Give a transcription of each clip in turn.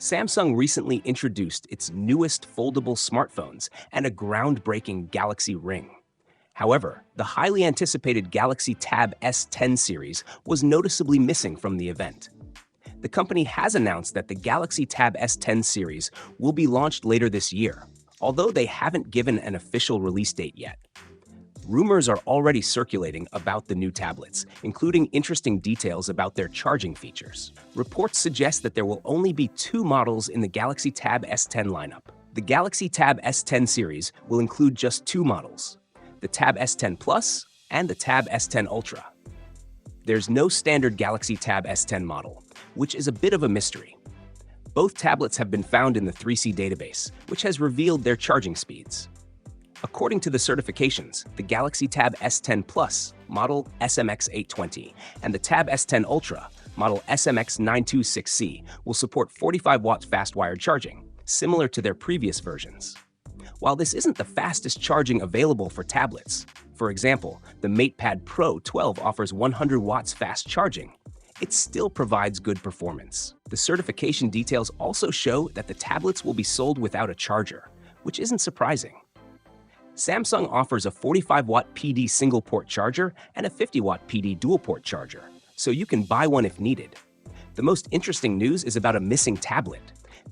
Samsung recently introduced its newest foldable smartphones and a groundbreaking Galaxy Ring. However, the highly anticipated Galaxy Tab S10 series was noticeably missing from the event. The company has announced that the Galaxy Tab S10 series will be launched later this year, although they haven't given an official release date yet. Rumors are already circulating about the new tablets, including interesting details about their charging features. Reports suggest that there will only be two models in the Galaxy Tab S10 lineup. The Galaxy Tab S10 series will include just two models, the Tab S10 Plus and the Tab S10 Ultra. There's no standard Galaxy Tab S10 model, which is a bit of a mystery. Both tablets have been found in the 3C database, which has revealed their charging speeds. According to the certifications, the Galaxy Tab S10 Plus, model SMX820, and the Tab S10 Ultra, model SMX926C, will support 45-watt fast-wired charging, similar to their previous versions. While this isn't the fastest charging available for tablets, for example, the MatePad Pro 12 offers 100 watts fast charging, it still provides good performance. The certification details also show that the tablets will be sold without a charger, which isn't surprising. Samsung offers a 45-watt PD single-port charger and a 50-watt PD dual-port charger, so you can buy one if needed. The most interesting news is about a missing tablet.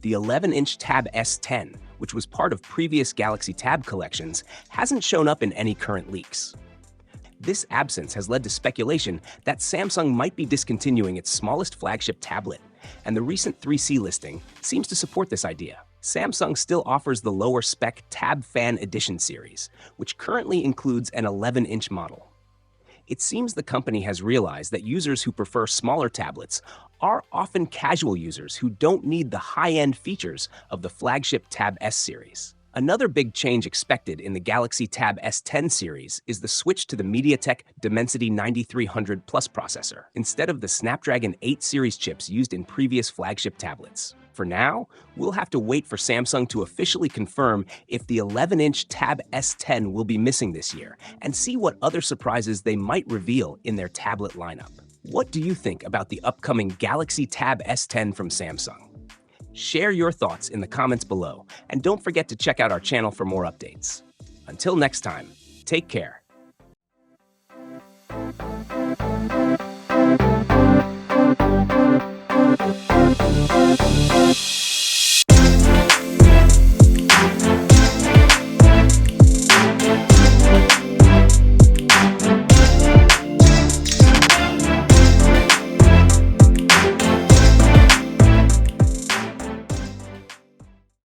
The 11-inch Tab S10, which was part of previous Galaxy Tab collections, hasn't shown up in any current leaks. This absence has led to speculation that Samsung might be discontinuing its smallest flagship tablet, and the recent 3C listing seems to support this idea. Samsung still offers the lower-spec Tab Fan Edition series, which currently includes an 11-inch model. It seems the company has realized that users who prefer smaller tablets are often casual users who don't need the high-end features of the flagship Tab S series. Another big change expected in the Galaxy Tab S10 series is the switch to the MediaTek Dimensity 9300 Plus processor, instead of the Snapdragon 8 series chips used in previous flagship tablets. For now, we'll have to wait for Samsung to officially confirm if the 11-inch Tab S10 will be missing this year and see what other surprises they might reveal in their tablet lineup. What do you think about the upcoming Galaxy Tab S10 from Samsung? Share your thoughts in the comments below, and don't forget to check out our channel for more updates. Until next time, take care.